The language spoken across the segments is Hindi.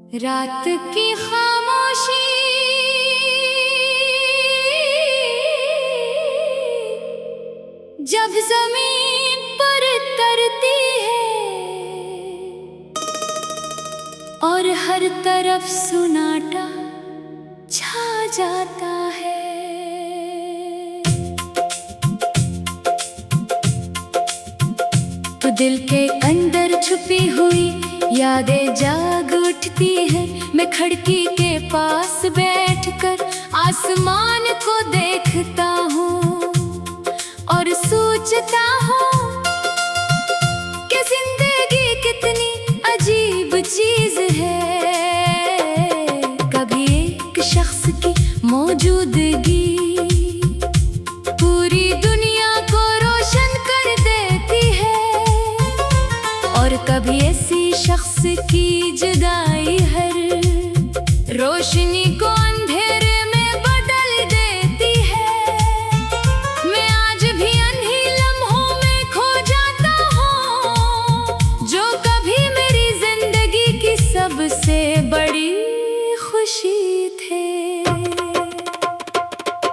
रात की खामोशी जब जमीन पर तरती है और हर तरफ सुनाटा छा जाता है, तो दिल के अंदर छुपी हुई यादें जाग उठती है। मैं खिड़की के पास बैठकर आसमान को देखता हूँ और सोचता हूँ कि जिंदगी कितनी अजीब चीज है। कभी एक शख्स की मौजूदगी पूरी दुनिया को रोशन कर देती है और कभी ऐसी शख्स की जुदाई हर रोशनी को अंधेरे में बदल देती है। मैं आज भी अनही लम्हों में खो जाता हूँ जो कभी मेरी जिंदगी की सबसे बड़ी खुशी थे।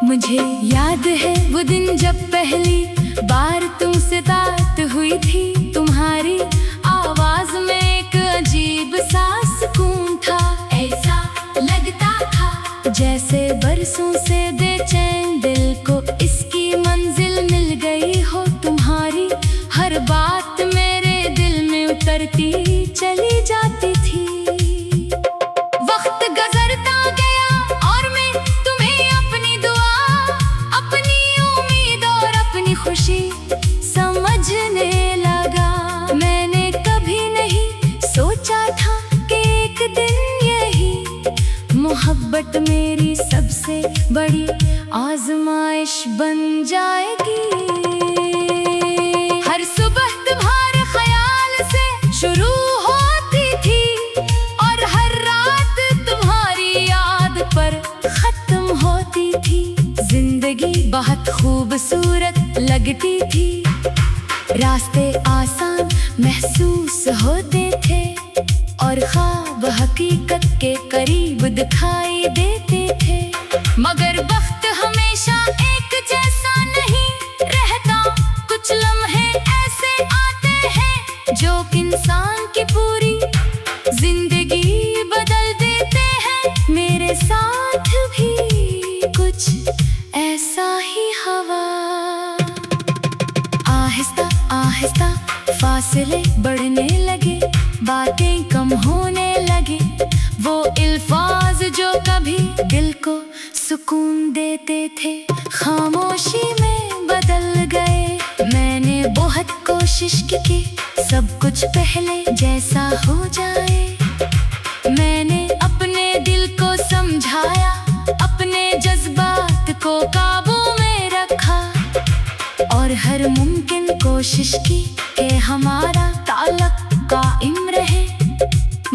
मुझे याद है वो दिन जब पहली बार तुमसे बात हुई थी। तुम्हारी आवाज में एक अजीब सा सुकून था। ऐसा लगता था जैसे बरसों से बेचैन दिल को इसकी मंजिल मिल गई हो। तुम्हारी हर बात मेरे दिल में उतरती चली जाती थी। वक्त गुजरता गया और मैं तुम्हें अपनी दुआ, अपनी उम्मीद और अपनी खुशी समझने लगा। मैंने कभी नहीं सोचा था कि एक दिन यही मोहब्बत मेरी सबसे बड़ी आजमाइश बन जाएगी। हर सुबह तुम्हारे ख्याल से शुरू होती थी और हर रात तुम्हारी याद पर खत्म होती थी। जिंदगी बहुत खूबसूरत लगती थी, रास्ते आसान महसूस होते थे और ख्वाब हकीकत के करीब दिखाई देते थे। मगर वक्त हमेशा एक जैसा नहीं रहता। कुछ लम्हे ऐसे आते हैं जो इंसान की पूरी जिंदगी बदल देते हैं। मेरे साथ भी कुछ ऐसा ही हुआ। आहिस्ता आहिस्ता फासले बढ़ने लगे, बातें कम होने लगी। वो अल्फाज जो कभी दिल को सुकून देते थे खामोशी में बदल गए। मैंने बहुत कोशिश की सब कुछ पहले जैसा हो जाए। मैंने अपने दिल को समझाया, अपने जज्बात को काबू में रखा और हर मुमकिन कोशिश की कि हमारा ताल्लुक कायम रहे।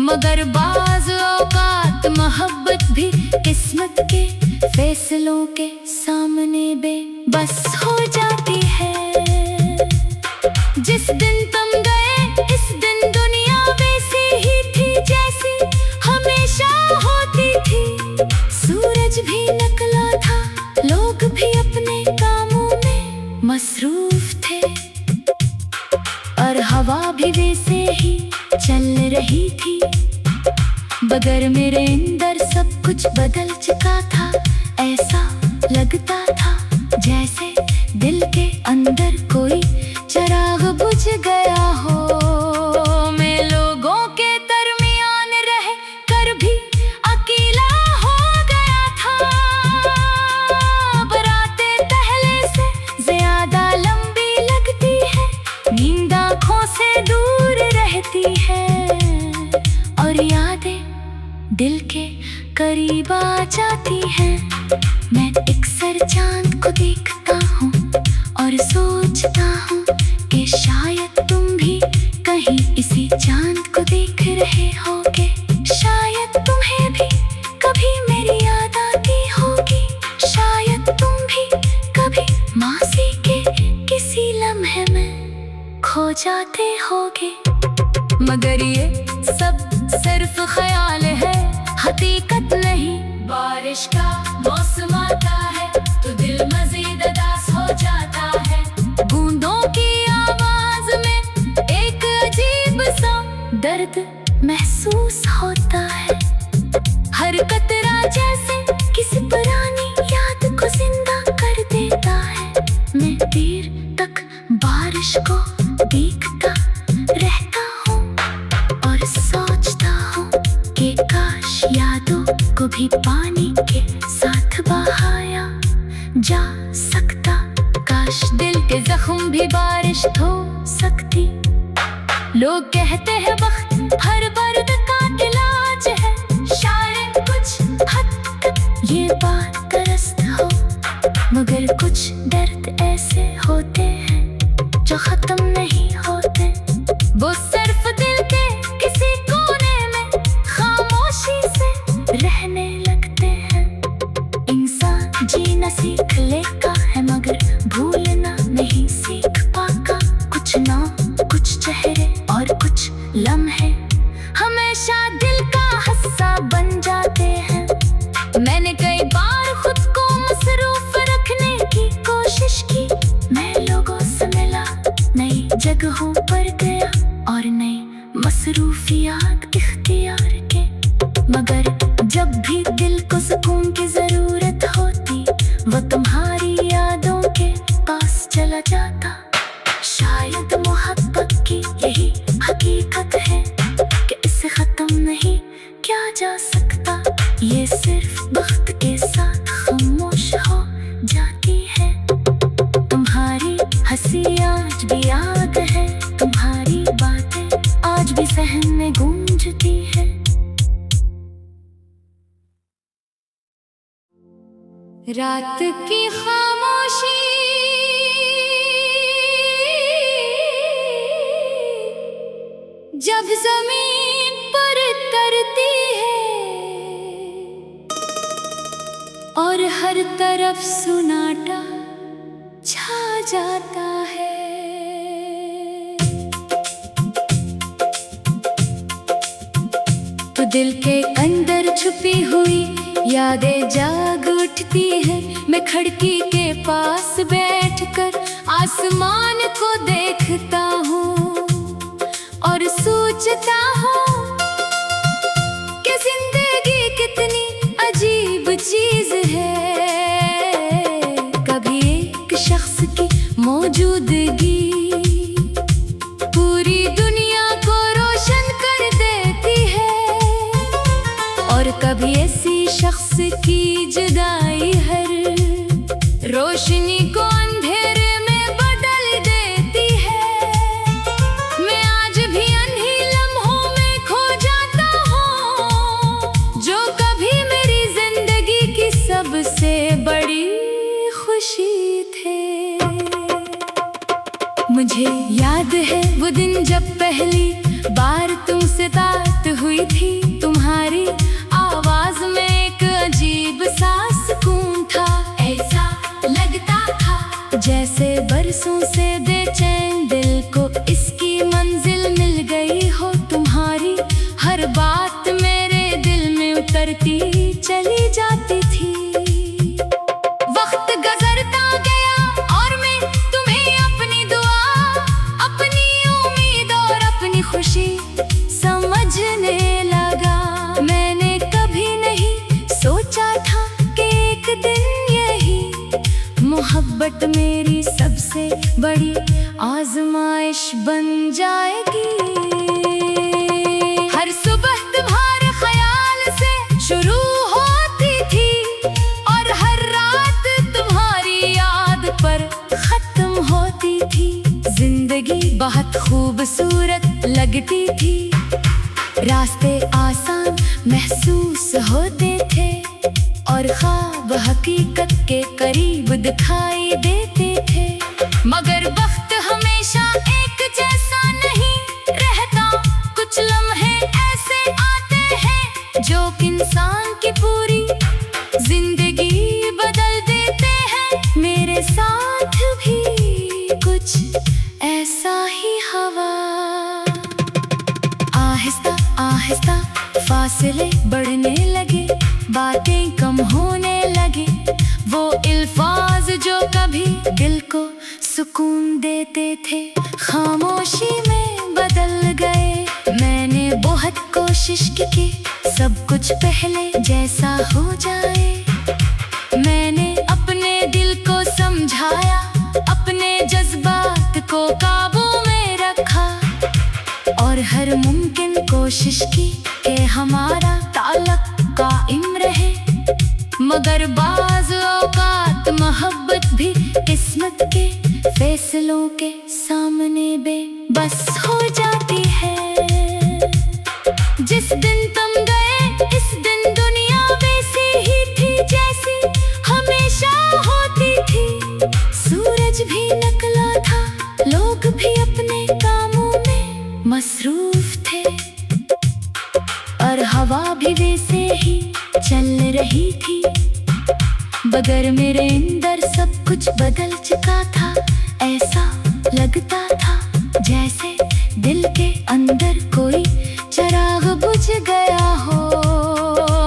मगर बाज़ औक़ात मोहब्बत भी किस्मत के फैसलों के सामने बेबस हो जाती है। जिस दिन तुम गए इस दिन दुनिया वैसी ही थी जैसी हमेशा होती थी। सूरज भी निकला था, लोग भी अपने कामों में मसरूफ थे और हवा भी वैसे ही चल रही थी। मगर मेरे अंदर सब कुछ बदल चुका था। ऐसा लगता था जैसे दिल के अंदर कोई चिराग बुझ गया हो। मैं लोगों के दरमियान रह कर भी अकेला हो गया था। रातें पहले से ज्यादा लंबी लगती है, नींद आँखों से दूर रहती है और यादें दिल के करीब आ जाती हैं। मैं अक्सर चांद को देखता हूँ और सोचता हूँ कि शायद तुम भी कहीं इसी चांद को देख रहे होगे। शायद तुम्हें भी कभी मेरी याद आती होगी। शायद तुम भी कभी मासी के किसी लम्हे में खो जाते होगे। मगर ये सब सिर्फ ख्याल है। महसूस होता है। हर कतरा जैसे किसी पुरानी याद को जिंदा कर देता है। मैं देर तक बारिश को देखता रहता हूँ और सोचता हूँ कि काश यादों को भी पानी के साथ बहाया जा सकता। काश दिल के जख्म भी बारिश धो सकती। लोग कहते हैं वक्त हर दर्द का इलाज है। शायद कुछ हद तक ये बात दुरुस्त हो, मगर कुछ दर्द ऐसे होते हैं जो खत्म नहीं होते। वो सिर्फ दिल के किसी कोने में खामोशी से रहने लगते हैं। इंसान जीना सीख लेता है मगर भूलना नहीं सीख पाता। कुछ नाम, कुछ चेहरे और कुछ लम्हे हमेशा दिल का हिस्सा बन जाते हैं। मैंने कई बार खुद को मसरूफ रखने की कोशिश की। मैं लोगों से मिला, नई जगहों पर गया और नई मसरूफियात इख्तियार के। मगर जब भी दिल को सुकून की जरूरत होती, वो तुम्हारी यादों के पास चला जाता। शायद मोहब्बत की यही हकीकत है कि इसे खत्म नहीं किया जा सकता। ये सिर्फ वक्त के साथ खामोश हो जाती है। तुम्हारी हंसी आज भी याद है, तुम्हारी बातें आज भी सहन में गूंजती है। रात की खामोशी जब जमीन पर तरती है और हर तरफ सुनाटा छा जाता है। तो दिल के अंदर छुपी हुई यादें जाग उठती है। मैं खिड़की के पास बैठकर आसमान को देखता हूँ और सोचता हूँ कि जिंदगी कितनी अजीब चीज है। कभी एक शख्स की मौजूदगी पूरी दुनिया को रोशन कर देती है और कभी ऐसी शख्स की जुदाई हर रोशनी को अंधेरे में बदल देती है। मैं आज भी अन्ही लम्हों में खो जाता हूँ जो कभी मेरी जिंदगी की सबसे बड़ी खुशी थे। मुझे याद है वो दिन जब पहली बार तुमसे बात हुई थी। तुम्हारी आवाज में एक अजीब सा सुकून था। ऐसा लगता था जैसे बरसों से बेचैन दिल को इसकी मंजिल मिल गई हो। तुम्हारी हर बात मेरे दिल में उतरती चली जाती थी। वक्त गुजरता गया और मैं तुम्हें अपनी दुआ, अपनी उम्मीद और अपनी खुशी समझने लगा। मैंने कभी नहीं सोचा था कि एक दिन यही मोहब्बत मेरी सबसे बड़ी आजमाइश बन जाएगी। हर सुबह तुम्हारे ख्याल से शुरू होती थी और हर रात तुम्हारी याद पर खत्म होती थी। जिंदगी बहुत खूबसूरत लगती थी। रास्ते आसान महसूस होते थे और ख्वाब हकीकत के करीब दिखाई देते थे। मगर वक्त हमेशा एक जैसा नहीं रहता। कुछ लम्हे ऐसे आते हैं जो इंसान की पूरी जिंदगी बदल देते हैं। मेरे साथ भी कुछ ऐसा ही हवा। आहिस्ता आहिस्ता फासले बढ़ने लगे, बातें कम होने लगी। वो अल्फाज जो कभी दिल को सुकून देते थे खामोशी में बदल गए। मैंने बहुत कोशिश की सब कुछ पहले जैसा हो जाए। मैंने अपने दिल को समझाया, अपने जज्बात को काबू में रखा और हर मुमकिन कोशिश की कि हमारा ताल्लुक कायम रहे। मगर बाज़ औक़ात मोहब्बत भी किस्मत के फैसलों के सामने बेबस हो जाती है। जिस दिन तुम गए इस दिन दुनिया वैसी ही थी जैसी हमेशा होती थी। सूरज भी निकला था, लोग भी अपने कामों में मसरूफ थे और हवा भी वैसे ही चल रही थी। मगर मेरे अंदर सब कुछ बदल चुका था। ऐसा लगता था जैसे दिल के अंदर कोई चिराग बुझ गया हो।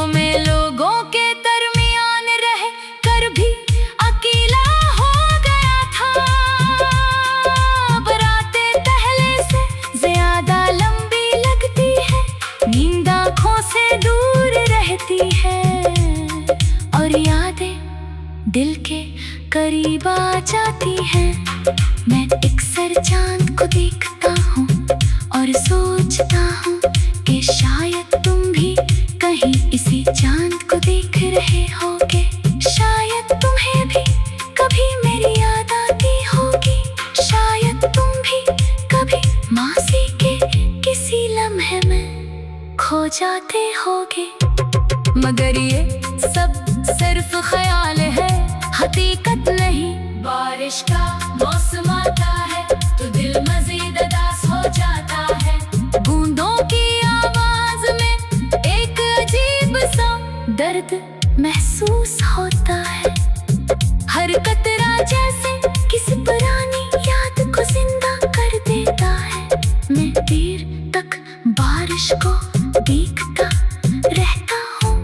मैं लोगों के दरमियान रह कर भी अकेला हो गया था। रातें पहले से ज्यादा लंबी लगती है, नींद आँखों से दूर रहती है और यादें दिल के करीब आ जाती हैं। मैं अक्सर चांद को देखता हूँ और सोचता हूँ कि शायद तुम भी कहीं इसी चांद को देख रहे होगे। शायद तुम्हें भी कभी मेरी याद आती होगी। शायद तुम भी कभी मासी के किसी लम्हे में खो जाते होगे। मगर ये सब सिर्फ ख्याल है, हकीकत नहीं। बारिश का मौसम आता है तो दिल मजीद उदास हो जाता है। बूंदों की आवाज में एक अजीब सा दर्द महसूस होता है। हर कतरा जैसे किसी पुरानी याद को जिंदा कर देता है। मैं देर तक बारिश को देखता रहता हूँ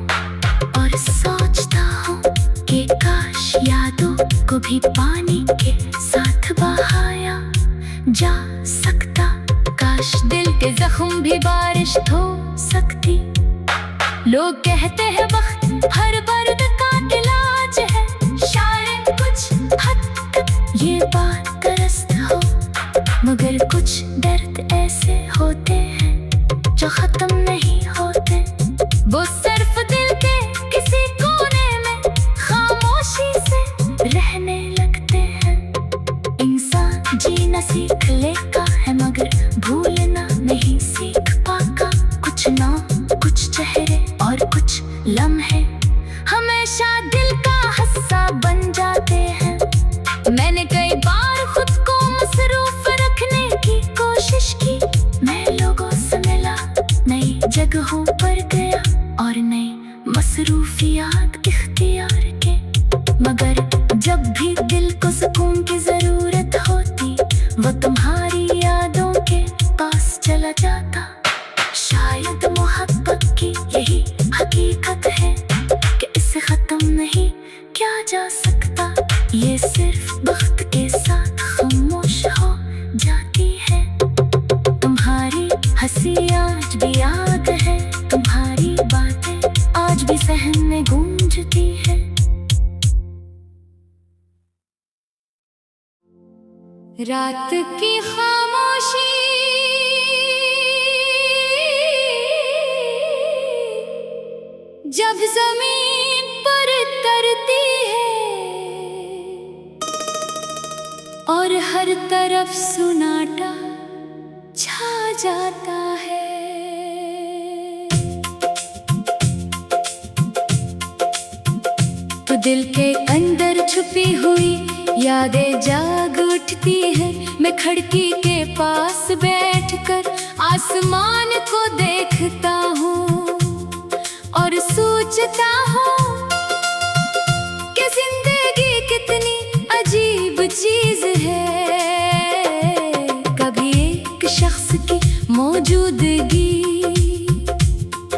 और सोचता हूँ कि काश यादों को भी पानी के साथ बहाया जा सकता। काश दिल के जख्म भी बारिश धो सकती। लोग कहते हैं वक्त हर दर्द का इलाज है। शायद कुछ हद तक ये बात दुरुस्त हो, मगर कुछ दर्द ऐसे होते हैं जो खत्म नहीं होते। वो सिर्फ दिल के किसी कोने में खामोशी से रहने लगते हैं। इंसान जीना सीख लेता है मगर भूलना नहीं सीख पाता। कुछ नाम, कुछ चेहरे और कुछ लम्हे हमेशा दिल का हिस्सा बन जाते हैं। मैंने कई बार खुद को मसरूफ रखने की कोशिश की। मैं लोगों से मिला, नई जगहों पर गया और नई मसरूफियात इख्तियार के। मगर जब भी दिल को सुकून की जरूरत होती, वो तुम्हारी यादों के पास चला जाता। शायद मोहब्बत की यही हकीकत है कि इसे खत्म नहीं किया जा सकता। ये सिर्फ वक्त के साथ खामोश हो जाती है। तुम्हारी हंसी आज भी याद है, तुम्हारी बातें आज भी सहन में गूंजती है। रात की खामोशी जब जमीन पर तरती है और हर तरफ सुनाटा छा जाता है। तो दिल के अंदर छुपी हुई यादें जाग उठती है। मैं खिड़की के पास बैठकर आसमान को देखता हूँ और सोचता हूँ कि जिंदगी कितनी अजीब चीज है। कभी एक शख्स की मौजूदगी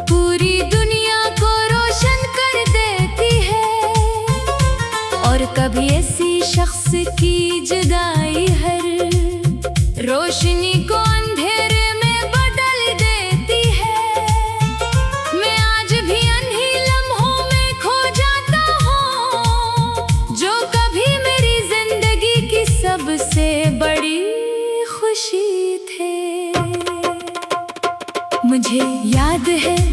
पूरी दुनिया को रोशन कर देती है और कभी ऐसी शख्स की जुदाई हर रोशनी को अंधेरे में बदल देती है।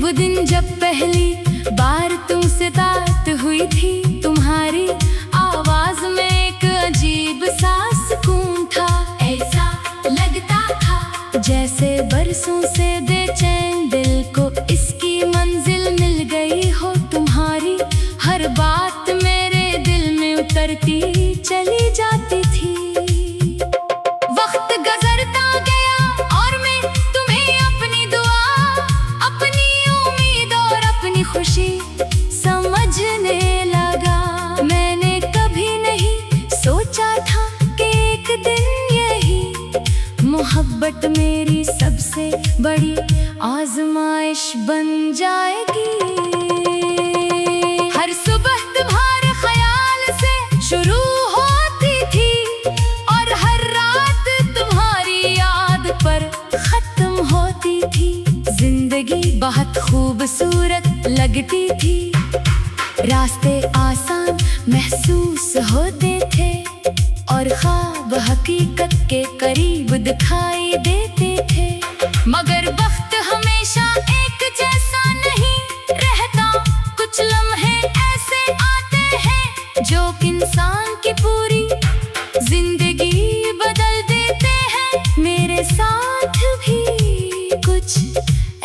वो दिन जब पहली बार तुमसे बात हुई थी। तुम्हारी आवाज में एक अजीब सा सुकून था। ऐसा लगता था जैसे बरसों से बेचैन दिल को इसकी मंजिल मिल गई हो। तुम्हारी हर बात मेरे दिल में उतरती चली जाती थी। वक्त गुजरता गया और मैं तुम्हें अपनी दुआ, अपनी उम्मीद और अपनी खुशी समझने लगा। मैंने कभी नहीं सोचा था कि एक दिन यही मोहब्बत मेरी सबसे बड़ी आजमाइश बन जाएगी। हर सुबह तुम्हारे ख्याल से शुरू होती थी और हर रात तुम्हारी याद पर खत्म होती थी। जिंदगी बहुत खूबसूरत लगती थी, रास्ते आसान महसूस होते थे और ख्वाब हकीकत के करीब दिखाई देते थे। मगर वक्त हमेशा एक जैसा नहीं रहता, कुछ लम्हे ऐसे आते हैं जो इंसान की पूरी जिंदगी बदल देते हैं। मेरे साथ भी कुछ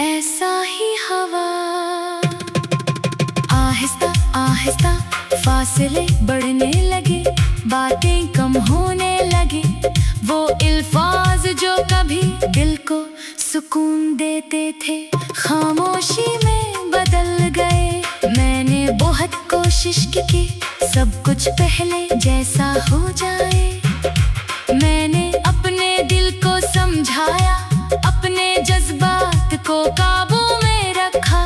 ऐसा ही हुआ। आहिस्ता आहिस्ता फासले बढ़ने लगे, बातें कम होने लगी। वो अल्फाज जो कभी दिल को सुकून देते थे खामोशी में बदल गए। मैंने बहुत कोशिश की सब कुछ पहले जैसा हो जाए। मैंने अपने दिल को समझाया, अपने जज्बात को काबू में रखा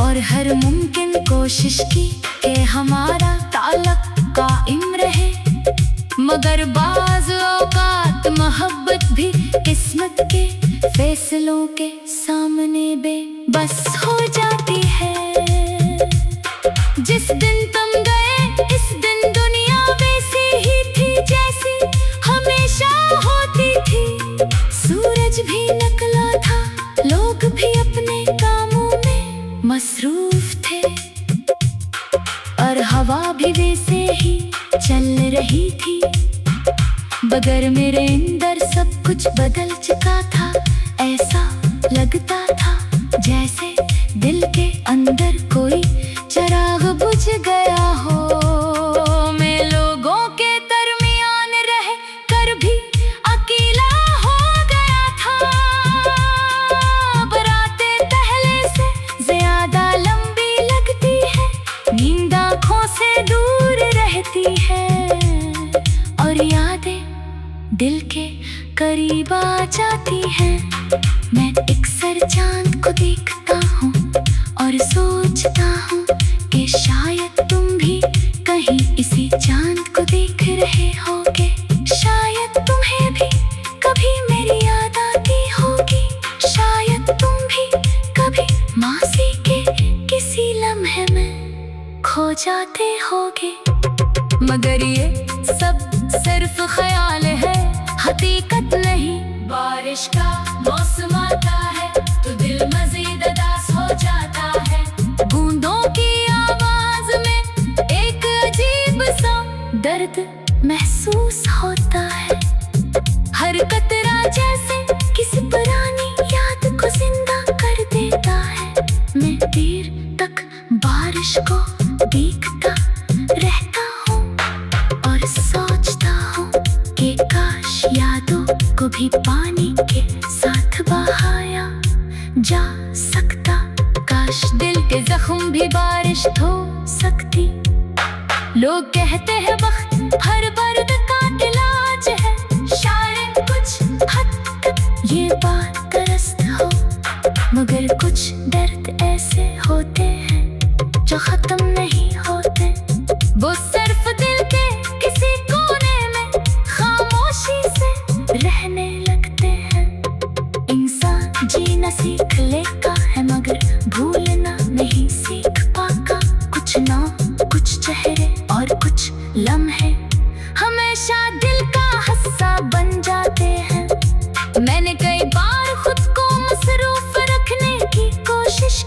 और हर मुमकिन कोशिश की कि हमारा ताल्लुक कायम रहे। मगर बाज़ औक़ात मोहब्बत भी किस्मत के फैसलों के सामने बेबस हो जाती है। जिस दिन तुम गए इस दिन दुनिया वैसी ही थी जैसी हमेशा होती थी। सूरज भी निकला था, लोग भी अपने कामों में मसरूफ थे और हवा भी वैसे ही चल रही थी। मगर मेरे अंदर सब कुछ बदल चुका था। ऐसा लगता था जैसे दिल के अंदर कोई चिराग बुझ गया हो। मैं लोगों के दरमियान रह कर भी अकेला हो गया था। बरातें पहले से ज्यादा लंबी लगती है, नींद आँखों से दूर रहती है और यादें दिल के करीब आ जाती हैं। मैं अक्सर चांद को देखता हूँ और सोचता हूँ कि शायद तुम भी कहीं इसी चांद को देख रहे होगे। शायद तुम्हें भी कभी मेरी याद आती होगी। शायद तुम भी कभी मासी के किसी लम्हे में खो जाते होगे। मगर ये सब सिर्फ ख्याल है, हकीकत नहीं। बारिश का मौसम आता है तो दिल मजीद उदास हो जाता है। बूंदों की आवाज में एक अजीब सा दर्द महसूस होता है। हर कतरा जैसे किसी पुरानी याद को जिंदा कर देता है। मैं देर तक बारिश को देखता रहता हूँ और सोचता हूँ कि काश यादों को भी पानी के साथ बहाया जा सकता। काश दिल के जख्म भी बारिश धो सकती। लोग कहते हैं वक्त हर दर्द का इलाज है। शायद कुछ हद तक ये बात दुरुस्त हो, मगर कुछ दर्द ऐसे होते हैं जो खत्म नहीं होते। वो सिर्फ दिल के किसी कोने में खामोशी से रहने लगते हैं। इंसान जीना सीख लेता है मगर भूलना नहीं सीख पाता। कुछ नाम, कुछ चेहरे और कुछ लम्हे हमेशा दिल का हिस्सा बन जाते हैं। मैंने कई बार खुद को मसरूफ रखने की कोशिश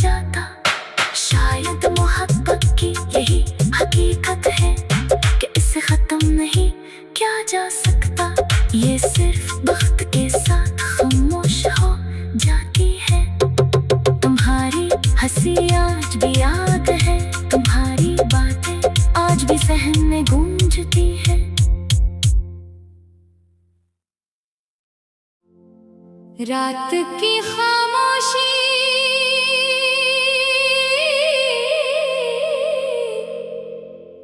जाता। शायद मोहब्बत की यही हकीकत है कि इसे खत्म नहीं किया जा सकता। ये सिर्फ वक्त के साथ खामोश हो जाती है। तुम्हारी हंसी आज भी याद है, तुम्हारी बातें आज भी सहन में गूंजती है। रात की खामोशी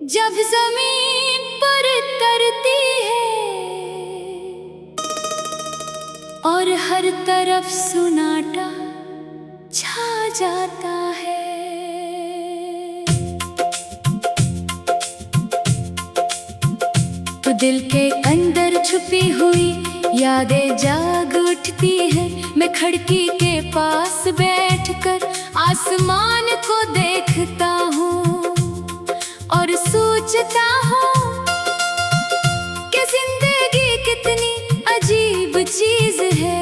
जब जमीन पर तरती है और हर तरफ सुनाटा छा जाता है, तो दिल के अंदर छुपी हुई यादें जाग उठती है। मैं खिड़की के पास बैठकर आसमान को देखता हूँ और सोचता हूँ कि जिंदगी कितनी अजीब चीज है।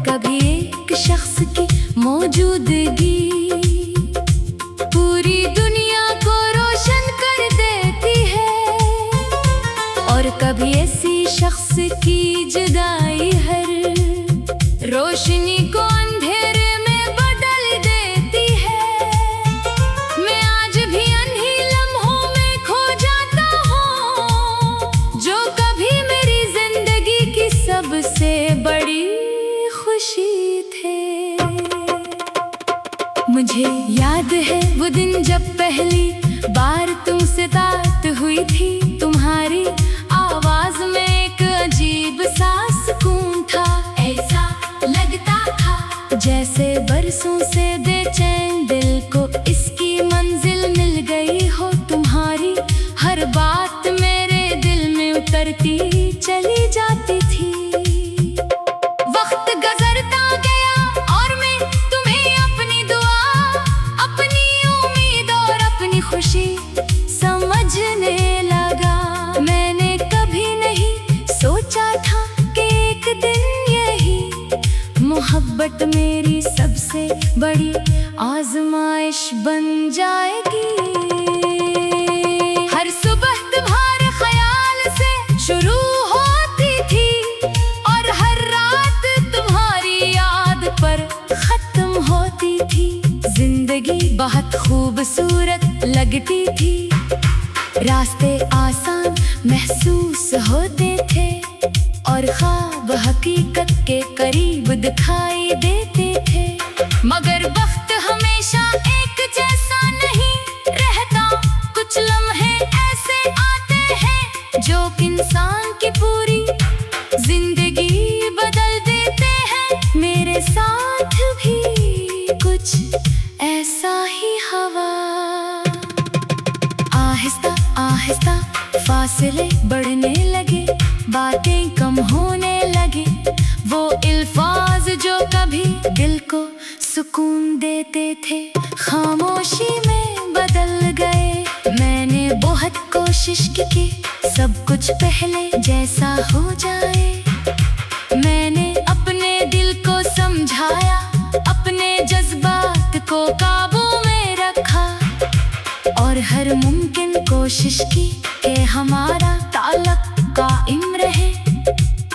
कभी एक शख्स की मौजूदगी पूरी दुनिया को रोशन कर देती है और कभी ऐसी शख्स की जुदाई हर रोशनी को अंधेरे में बदल देती है। मैं आज भी अनही लम्हों में खो जाता हूँ जो कभी मेरी जिंदगी की सबसे बड़ी खुशी थे। मुझे याद है वो दिन जब पहली बार तुमसे बात हुई थी। तुम्हारी आवाज में एक अजीब सा सुकून था। ऐसा लगता था जैसे बरसों से बेचैन दिल को इसकी मंजिल मिल गई हो। तुम्हारी हर बात मेरे दिल में उतरती चली जाती थी। वक्त गुजरता गया और मैं तुम्हें अपनी दुआ, अपनी उम्मीद और अपनी खुशी समझने लगा। मैंने कभी नहीं सोचा था कि एक दिन यही मोहब्बत मेरी सबसे बड़ी आजमाइश बन जाएगी। हर सुबह तुम्हारे ख्याल से शुरू होती थी और हर रात तुम्हारी याद पर खत्म होती थी। जिंदगी बहुत खूबसूरत लगती थी, रास्ते आसान महसूस होते थे और ख्वाब हकीकत के करीब दिखाई देते थे। मगर वक्त हमेशा एक जैसा नहीं रहता। कुछ लम्हे ऐसे आते हैं जो इंसान की पूरी जिंदगी बदल देते हैं। मेरे साथ भी कुछ ऐसा ही हुआ। आहिस्ता आहिस्ता फासले बढ़ने लगे, बातें कम होने लगी। वो अल्फाज जो कभी दिल को सुकून देते थे खामोशी में बदल गए। मैंने बहुत कोशिश की सब कुछ पहले जैसा हो जाए। मैंने अपने दिल को समझाया, अपने जज्बात को काबू में रखा और हर मुमकिन कोशिश की कि हमारा ताल्लुक कायम रहे।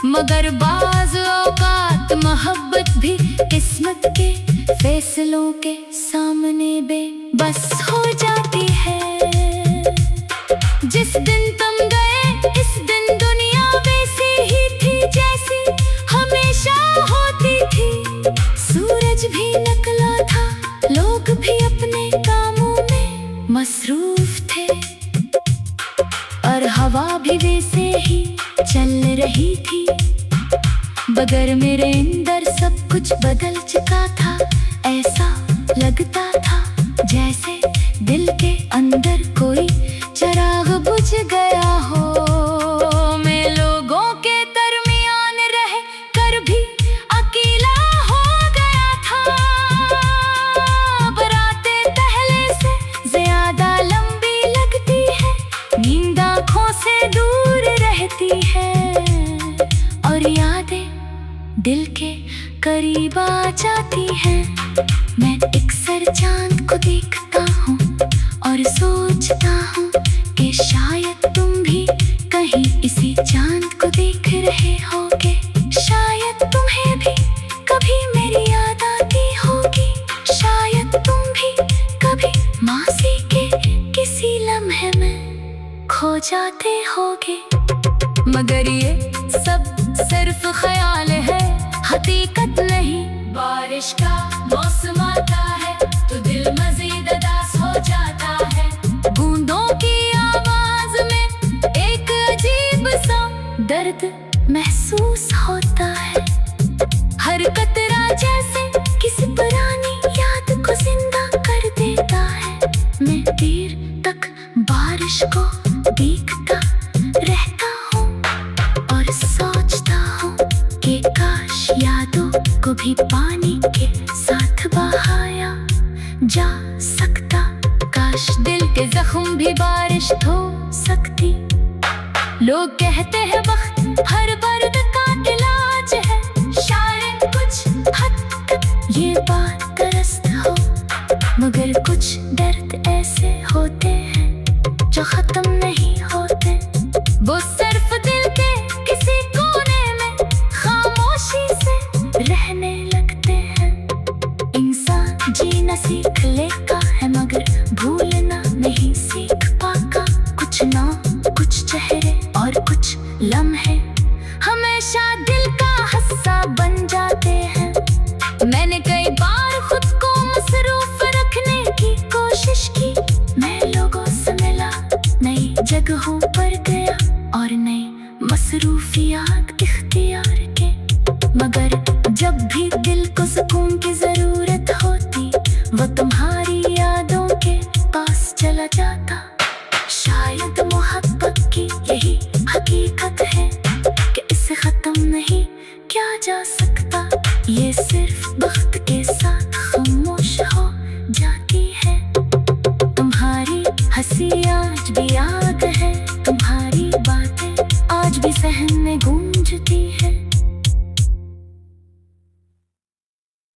मगर बाज़ औक़ात मोहब्बत भी किस्मत के फैसलों के सामने बेबस हो जाती है। जिस दिन तुम गए इस दिन दुनिया वैसी ही थी जैसी हमेशा होती थी। सूरज भी निकला था, लोग भी अपने कामों में मसरूफ थे और हवा भी वैसे ही चल रही थी। मगर मेरे अंदर सब कुछ बदल चुका था। ऐसा लगता था जैसे दिल के अंदर कोई चिराग बुझ गया हो। मैं लोगों के दरमियान रह कर भी अकेला हो गया था। बरातें पहले से ज्यादा लंबी लगती है, नींद आँखों से दूर रहती है और यादें दिल के करीब आ जाती जाती हैं। मैं अक्सर चांद को देखता हूँ और सोचता हूँ कि शायद तुम भी कहीं इसी चांद को देख रहे होगे। शायद तुम्हें भी कभी मेरी याद आती होगी। शायद तुम भी कभी मासी के किसी लम्हे में खो जाते होगे। मगर ये सब सिर्फ ख्याल है, हकीकत नहीं। बारिश का मौसम आता है तो दिल मजीद उदास हो जाता है। बूंदों की आवाज में एक अजीब सा दर्द महसूस होता है। हर कतरा जैसे किसी पुरानी याद को जिंदा कर देता है। मैं देर तक बारिश को देखता रहता हूँ और सोचता हूँ कि काश यादों को भी पानी के साथ बहाया जा सकता। काश दिल के जख्म भी बारिश धो सकती। लोग कहते हैं वक्त हर दर्द का इलाज है। शायद कुछ हद तक ये बात दुरुस्त हो, मगर कुछ दर्द ऐसे होते हैं जो खत्म नहीं होते। वो सिर्फ दिल के किसी कोने में खामोशी से रहने लगते हैं। इंसान जीना सीख लेता है मगर भूलना नहीं सीख पाता। कुछ ना कुछ चेहरे और कुछ लम्हे हमेशा दिल का हिस्सा बन जाते हैं। मैंने कई बार खुद को मसरूफ रखने की कोशिश की। मैं लोगों से मिला, नई जगहों पर